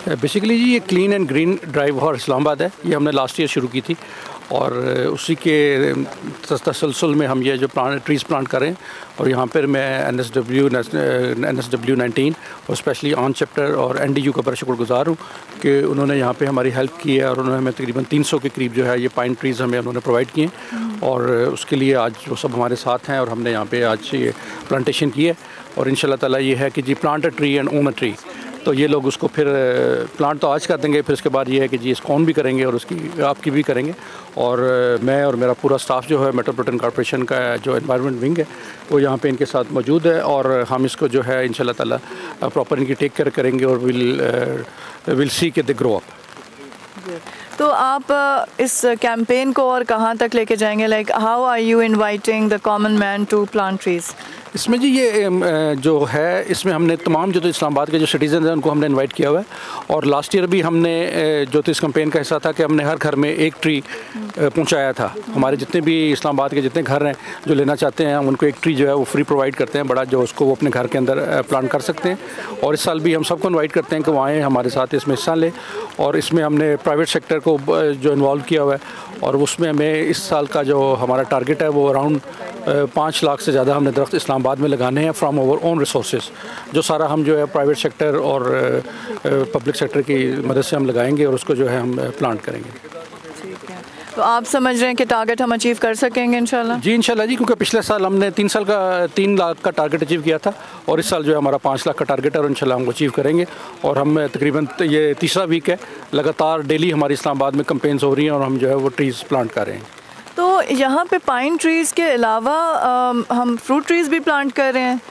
Basically जी ये clean and green drive और इस्लामाबाद है, ये हमने लास्ट ईयर शुरू की थी और उसी के तसलसल में हम ये जो ट्रीज़ प्लांट करें। और यहाँ पर मैं NSW 19 और स्पेशली ऑन चैप्टर और NDU का बड़ा शुक्रगुजार हूँ कि उन्होंने यहाँ पे हमारी हेल्प की है और उन्होंने हमें तकरीबन 300 के करीब जो है ये पाइन ट्रीज़ हमें उन्होंने प्रोवाइड किए और उसके लिए आज वो सब हमारे साथ हैं और हमने यहाँ पे आज ये प्लांटेशन की है। और इंशाल्लाह ताला ये है कि जी plant a tree and own a tree, तो ये लोग उसको फिर प्लांट तो आज कर देंगे, फिर उसके बाद ये है कि जी इसको ऑन भी करेंगे और उसकी आपकी भी करेंगे। और मैं और मेरा पूरा स्टाफ जो है मेट्रोपॉलिटन कॉर्पोरेशन का जो एनवायरनमेंट विंग है वो यहाँ पे इनके साथ मौजूद है और हम इसको जो है इंशाल्लाह ताला प्रॉपर इनकी टेक केयर करेंगे और विल सी के दे ग्रो अप। तो आप इस कैंपेन को और कहाँ तक लेके जाएंगे? Like how are you inviting the common man to plant trees? इसमें जी ये जो है इसमें हमने तमाम जो तो इस्लामाबाद के जो सिटीज़न हैं उनको हमने इनवाइट किया हुआ है और लास्ट ईयर भी हमने जो तो इस कैंपेन का हिस्सा था कि हमने हर घर में एक ट्री पहुंचाया था। हमारे जितने भी इस्लामाबाद के जितने घर हैं जो लेना चाहते हैं हम उनको एक ट्री जो है वो फ्री प्रोवाइड करते हैं, बड़ा जो उसको वो अपने घर के अंदर प्लांट कर सकते हैं। और इस साल भी हम सबको इन्वाइट करते हैं कि वो आएँ हमारे साथ इसमें हिस्सा लें और इसमें हमने प्राइवेट सेक्टर को जो इन्वॉल्व किया हुआ है और उसमें हमें इस साल का जो हमारा टारगेट है वो अराउंड 5 लाख से ज़्यादा हमने दरख्त इस्लामाबाद में लगाने हैं फ्राम आवर ओन रिसोर्सेज। जो सारा हम जो है प्राइवेट सेक्टर और पब्लिक सेक्टर की मदद से हम लगाएंगे और उसको जो है हम प्लांट करेंगे। ठीक है, तो आप समझ रहे हैं कि टारगेट हम अचीव कर सकेंगे इंशाल्लाह? जी इंशाल्लाह जी, क्योंकि पिछले साल हमने 3 लाख का टारगेट अचीव किया था और इस साल जो है हमारा 5 लाख का टारगेट है और इंशाल्लाह हम अचीव करेंगे। और हम तकरीबन ये तीसरा वीक है, लगातार डेली हमारी इस्लामाबाद में कैंपेन्स हो रही हैं और हम जो है वो ट्रीज़ प्लांट कर रहे हैं। तो यहाँ पे पाइन ट्रीज़ के अलावा हम फ्रूट ट्रीज़ भी प्लांट कर रहे हैं?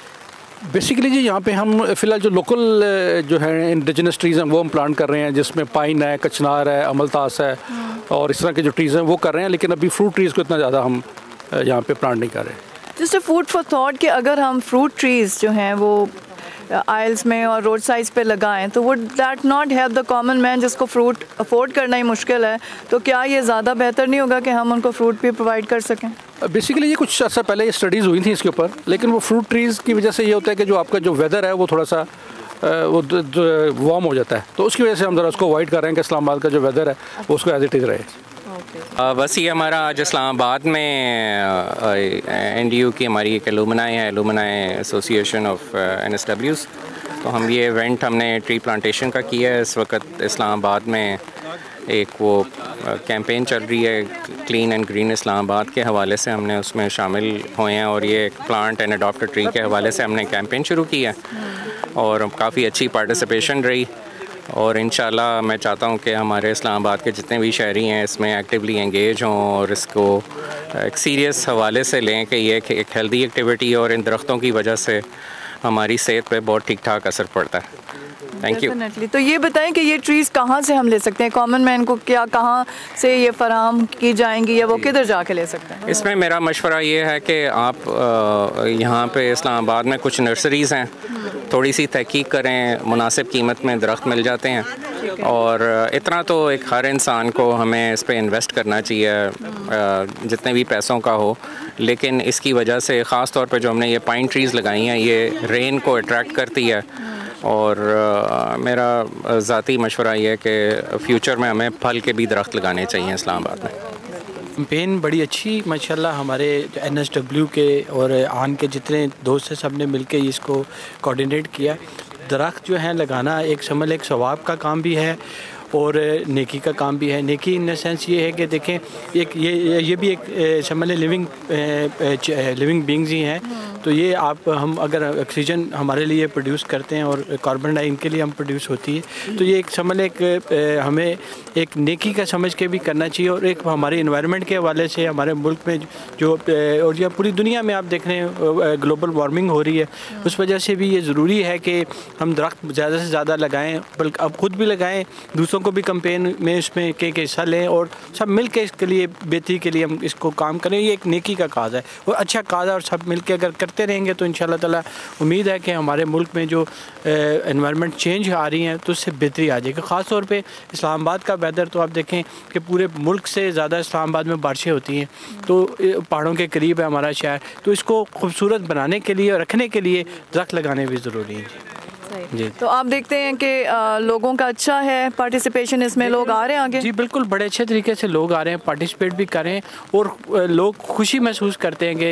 बेसिकली जी यहाँ पे हम फ़िलहाल जो लोकल जो है इंडिजिनस ट्रीज़ हैं वो हम प्लांट कर रहे हैं, जिसमें पाइन है, कचनार है, अमलतास है और इस तरह के जो ट्रीज़ हैं वो कर रहे हैं, लेकिन अभी फ्रूट ट्रीज़ को इतना ज़्यादा हम यहाँ पे प्लांट नहीं कर रहे। Just a food for thought कि अगर हम फ्रूट ट्रीज़ जो हैं वो आइल्स में और रोड साइड्स पे लगाएं तो would that not help the common man जिसको फ्रूट अफोर्ड करना ही मुश्किल है? तो क्या ये ज़्यादा बेहतर नहीं होगा कि हम उनको फ्रूट भी प्रोवाइड कर सकें? बेसिकली ये कुछ अर्सा पहले ये स्टडीज़ हुई थी इसके ऊपर, लेकिन वो फ्रूट ट्रीज़ की वजह से ये होता है कि जो आपका जो वेदर है वो थोड़ा सा वो वार्म हो जाता है, तो उसकी वजह से हम ज़रा उसको अवॉइड कर रहे हैं कि इस्लामाबाद का जो वेदर है वो उसको एज इट इज़ रहे। बस ये हमारा आज इस्लामाबाद में NDU की हमारी एक एलुमनाई है, एलुमनाई एसोसिएशन ऑफ NSWs, तो हम ये इवेंट हमने ट्री प्लांटेशन का किया है। इस वक्त इस्लामाबाद में एक वो कैंपेन चल रही है क्लीन एंड ग्रीन इस्लामाबाद के हवाले से, हमने उसमें शामिल हुए हैं और ये प्लांट एंड अडॉप्ट ट्री के हवाले से हमने कैंपेन शुरू किया और काफ़ी अच्छी पार्टिसिपेशन रही। और इंशाल्लाह मैं चाहता हूँ कि हमारे इस्लामाबाद के जितने भी शहरी हैं इसमें एक्टिवली एंगेज हों और इसको एक सीरियस हवाले से लें कि ये एक हेल्दी एक्टिविटी है और इन दरख्तों की वजह से हमारी सेहत पे बहुत ठीक ठाक असर पड़ता है। Thank you. तो ये बताएं कि ये ट्रीज़ कहाँ से हम ले सकते हैं? कॉमन मैन को क्या कहाँ से ये फराहम की जाएंगी या वो किधर जाके ले सकते हैं? इसमें मेरा मशवरा ये है कि आप यहाँ पे इस्लामाबाद में कुछ नर्सरीज़ हैं, थोड़ी सी तहकीक करें, मुनासिब कीमत में दरख्त मिल जाते हैं और इतना तो एक हर इंसान को हमें इस पर इन्वेस्ट करना चाहिए जितने भी पैसों का हो, लेकिन इसकी वजह से ख़ास तौर पे जो हमने ये पाइन ट्रीज़ लगाई हैं ये रेन को अट्रैक्ट करती है और मेरा ज़ाती मशवरा ये है कि फ्यूचर में हमें फल के भी दरख्त लगाने चाहिए इस्लामाबाद में। कैंपेन बड़ी अच्छी माशाल्लाह हमारे NSW के और आन के जितने दोस्त हैं सब ने मिलकर इसको कोऑर्डिनेट किया। दरख्त जो है लगाना एक समझ एक सवाब का काम भी है और नेकी का काम भी है। नेकी इन द सेंस ये है कि देखें एक ये भी एक समझ लिविंग बींग्स ही हैं, तो ये हम अगर ऑक्सीजन हमारे लिए प्रोड्यूस करते हैं और कार्बन डाइऑक्साइड इनके लिए हम प्रोड्यूस होती है, तो ये एक समझ हमें एक नेकी का समझ के भी करना चाहिए और एक हमारे इन्वायरमेंट के हवाले से हमारे मुल्क में जो और या पूरी दुनिया में आप देख रहे हैं ग्लोबल वार्मिंग हो रही है, उस वजह से भी ये ज़रूरी है कि हम दरख्त ज़्यादा से ज़्यादा लगाएँ, बल्कि अब खुद भी लगाएँ, दूसरों को भी कैंपेन में इसमें के हिस्सा लें और सब मिल के इसके लिए बेहतरी के लिए हम इसको काम करें। ये एक नेकी का काज है और अच्छा काज है और सब मिल के अगर करते रहेंगे तो इंशाल्लाह ताला उम्मीद है कि हमारे मुल्क में जो एनवायरनमेंट चेंज आ रही हैं तो उससे बेहतरी आ जाएगी। ख़ास तौर पे इस्लामाबाद का वेदर तो आप देखें कि पूरे मुल्क से ज़्यादा इस्लामाबाद में बारिशें होती हैं, तो पहाड़ों के करीब है हमारा शहर, तो इसको खूबसूरत बनाने के लिए और रखने के लिए दरख्त लगाने भी ज़रूरी है। जी। तो आप देखते हैं कि लोगों का अच्छा है पार्टिसिपेशन, इसमें लोग आ रहे हैं आगे? जी बिल्कुल, बड़े अच्छे तरीके से लोग आ रहे हैं, पार्टिसिपेट भी कर रहे हैं और लोग खुशी महसूस करते हैं कि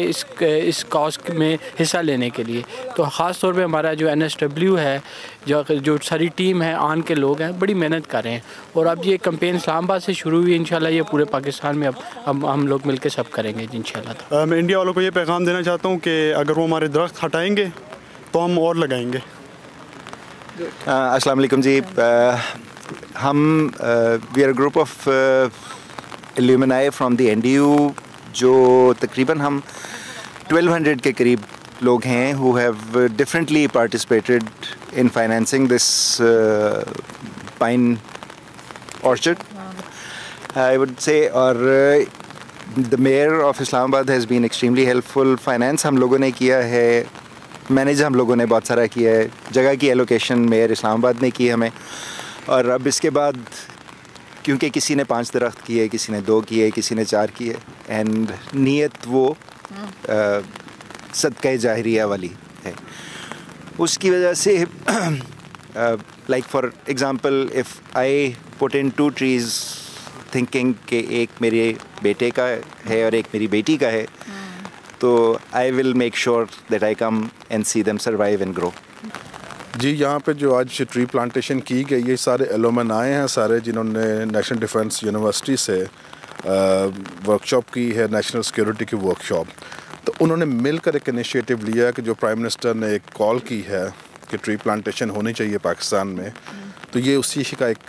इस कॉज में हिस्सा लेने के लिए। तो ख़ास तौर पे हमारा जो NSW है, जो सारी टीम है, आन के लोग हैं, बड़ी मेहनत कर रहे हैं। और अब ये कैंपेन इस्लामाबाद से शुरू हुई, इंशाल्लाह ये पूरे पाकिस्तान में अब हम लोग मिलकर सब करेंगे इंशाल्लाह। मैं इंडिया वालों को ये पैगाम देना चाहता हूँ कि अगर वो हमारे दरख्त हटाएंगे तो हम और लगाएंगे। अस्सलाम वालेकुम जी। हम we are group of alumni from the NDU, जो तकरीबन हम 1200 के करीब लोग हैं who have differently participated in financing this pine orchard, I would say. और the mayor of Islamabad has been extremely helpful. Finance हम लोगों ने किया है, मैनेज हम लोगों ने बहुत सारा किया है, जगह की एलोकेशन मेयर इस्लामाबाद ने की हमें। और अब इसके बाद क्योंकि किसी ने 5 दरख्त किए, किसी ने 2 किए, किसी ने 4 किए, एंड नीयत वो सदका जाहिरिया वाली है, उसकी वजह से like for example if I put in 2 trees thinking कि एक मेरे बेटे का है और एक मेरी बेटी का है, तो I will make sure that I come and see them survive and grow. जी, यहाँ पे जो आज ट्री प्लांटेशन की गई, ये सारे एलुमनाई हैं सारे, जिन्होंने नेशनल डिफेंस यूनिवर्सिटी से वर्कशॉप की है, नेशनल सिक्योरिटी की वर्कशॉप। तो उन्होंने मिलकर एक इनिशिएटिव लिया कि जो प्राइम मिनिस्टर ने एक कॉल की है कि ट्री प्लांटेशन होनी चाहिए पाकिस्तान में, तो ये उसी का एक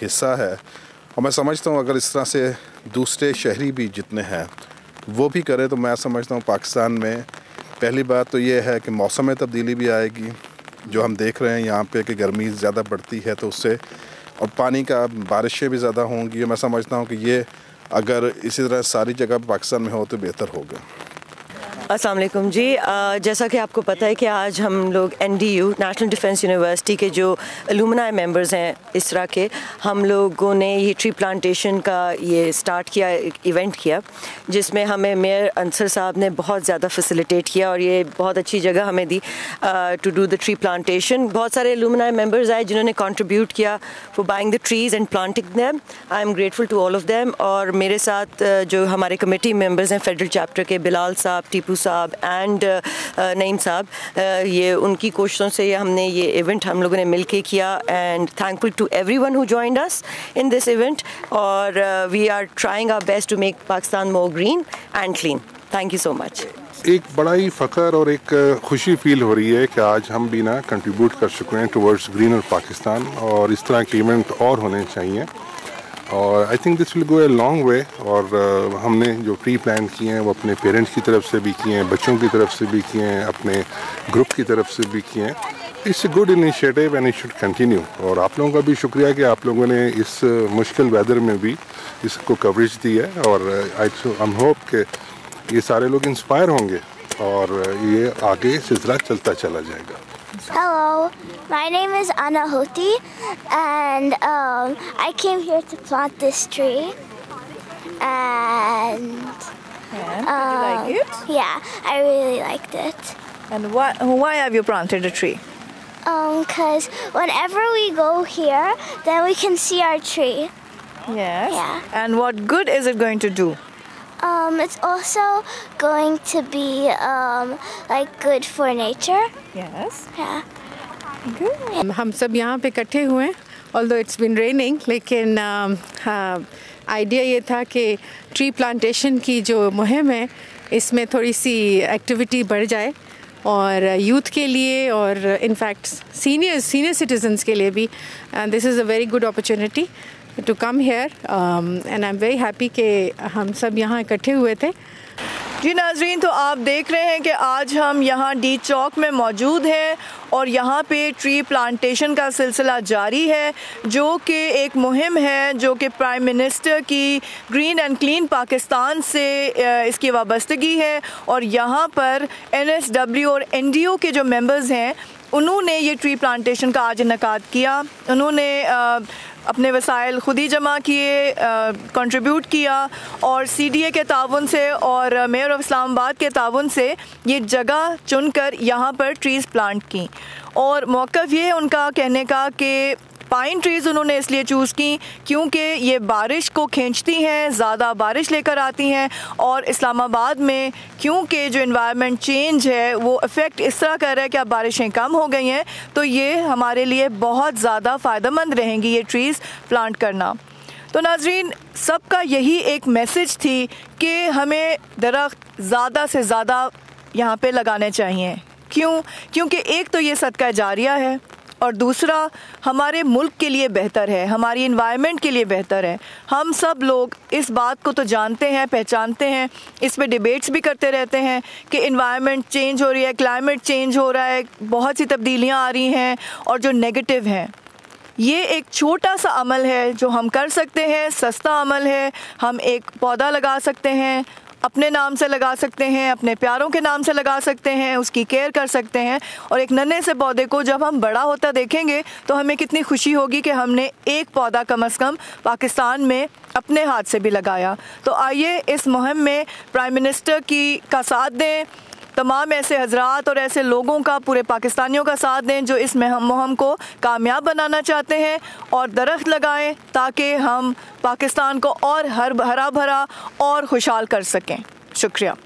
हिस्सा है। और मैं समझता हूँ अगर इस तरह से दूसरे शहरी भी जितने हैं वो भी करें, तो मैं समझता हूँ पाकिस्तान में पहली बात तो ये है कि मौसम में तब्दीली भी आएगी, जो हम देख रहे हैं यहाँ पे कि गर्मी ज़्यादा बढ़ती है, तो उससे और पानी का बारिशें भी ज़्यादा होंगी। मैं समझता हूँ कि ये अगर इसी तरह सारी जगह पाकिस्तान में हो तो बेहतर होगा। अस्सलाम वालेकुम जी। जैसा कि आपको पता है कि आज हम लोग NDU नेशनल डिफेंस यूनिवर्सिटी के जो एलुमनाई मेंबर्स हैं इस तरह के, हम लोगों ने ये ट्री प्लांटेशन का ये स्टार्ट किया, इवेंट किया, जिसमें हमें मेयर अंसर साहब ने बहुत ज़्यादा फैसिलिटेट किया और ये बहुत अच्छी जगह हमें दी to do the tree plantation. बहुत सारे एलुमनाई मेंबर्स आए जिन्होंने कंट्रीब्यूट किया for buying the trees and planting them. I am grateful to all of them. और मेरे साथ जो हमारे कमेटी मेंबर्स हैं फेडरल चैप्टर के, बिलाल साहब, टीपू साहब एंड नईम साहब, ये उनकी कोशिशों से हमने ये इवेंट हम लोगों ने मिलके किया, and thankful to everyone who joined us in this event. और we are trying our best to make Pakistan more green and clean. Thank you so much. एक बड़ा ही फ़ख्र और एक खुशी फील हो रही है कि आज हम भी ना कंट्रीब्यूट कर चुके हैं टुवर्ड्स ग्रीनर पाकिस्तान, और इस तरह के इवेंट और होने चाहिए। और I think this will go a long way. और हमने जो प्री प्लान किए हैं वो अपने पेरेंट्स की तरफ से भी किए हैं, बच्चों की तरफ से भी किए हैं, अपने ग्रुप की तरफ से भी किए हैं। It's a good initiative and it should continue. और आप लोगों का भी शुक्रिया कि आप लोगों ने इस मुश्किल वेदर में भी इसको कवरेज दी है। और आई होप कि ये सारे लोग इंस्पायर होंगे और ये आगे सिलसिला चलता चला जाएगा। Hello, my name is Anna Hoti, and I came here to plant this tree. And Did you like it? yeah, I really liked it. And why have you planted a tree? 'Cause whenever we go here, then we can see our tree. Yes. Yeah. And what good is it going to do? It's also going to be like good for nature. Yes. Yeah. Good. हम सब यहाँ पे इकट्ठे हुए हैं, although it's been raining, लेकिन idea ये था कि ट्री प्लांटेशन की जो मुहिम है इसमें थोड़ी सी एक्टिविटी बढ़ जाए, और यूथ के लिए और इनफैक्ट सीनियर सिटीजन्स के लिए भी this is a very good opportunity to come here, and I am very happy कि हम सब यहाँ इकट्ठे हुए थे। जी नाजरीन, तो आप देख रहे हैं कि आज हम यहाँ डी चौक में मौजूद हैं और यहाँ पे ट्री प्लांटेशन का सिलसिला जारी है, जो कि एक मुहिम है जो कि प्राइम मिनिस्टर की ग्रीन एंड क्लीन पाकिस्तान से इसकी वाबस्तगी है। और यहाँ पर NSW और NDO के जो मेंबर्स हैं उन्होंने ये ट्री प्लांटेशन का आज इनकाद किया। उन्होंने अपने वसाइल खुद ही जमा किए, कंट्रीब्यूट किया और CDA के ताउन से और मेयर ऑफ इस्लामाबाद के ताउन से ये जगह चुनकर यहाँ पर ट्रीज़ प्लांट की। और मौक़िफ़ ये उनका कहने का कि पाइन ट्रीज़ उन्होंने इसलिए चूज़ की क्योंकि ये बारिश को खींचती हैं, ज़्यादा बारिश लेकर आती हैं, और इस्लामाबाद में क्योंकि जो एनवायरनमेंट चेंज है वो इफ़ेक्ट इस तरह कर रहा है कि अब बारिशें कम हो गई हैं, तो ये हमारे लिए बहुत ज़्यादा फ़ायदेमंद रहेंगी ये ट्रीज़ प्लांट करना। तो नाज़रीन, सबका यही एक मैसेज थी कि हमें दरख्त ज़्यादा से ज़्यादा यहाँ पे लगाने चाहिए। क्यों? क्योंकि एक तो ये सदका जारिया है और दूसरा हमारे मुल्क के लिए बेहतर है, हमारी इन्वायरमेंट के लिए बेहतर है। हम सब लोग इस बात को तो जानते हैं, पहचानते हैं, इस पे डिबेट्स भी करते रहते हैं कि इन्वायरमेंट चेंज हो रही है, क्लाइमेट चेंज हो रहा है, बहुत सी तब्दीलियाँ आ रही हैं और जो नेगेटिव हैं। ये एक छोटा सा अमल है जो हम कर सकते हैं, सस्ता अमल है। हम एक पौधा लगा सकते हैं, अपने नाम से लगा सकते हैं, अपने प्यारों के नाम से लगा सकते हैं, उसकी केयर कर सकते हैं, और एक नन्हे से पौधे को जब हम बड़ा होता देखेंगे तो हमें कितनी खुशी होगी कि हमने एक पौधा कम से कम पाकिस्तान में अपने हाथ से भी लगाया। तो आइए इस मुहिम में प्राइम मिनिस्टर का साथ दें, तमाम ऐसे हजरात और ऐसे लोगों का, पूरे पाकिस्तानियों का साथ दें जो इस मुहिम को कामयाब बनाना चाहते हैं, और दरख्त लगाएं ताकि हम पाकिस्तान को और हरा भरा और खुशहाल कर सकें। शुक्रिया।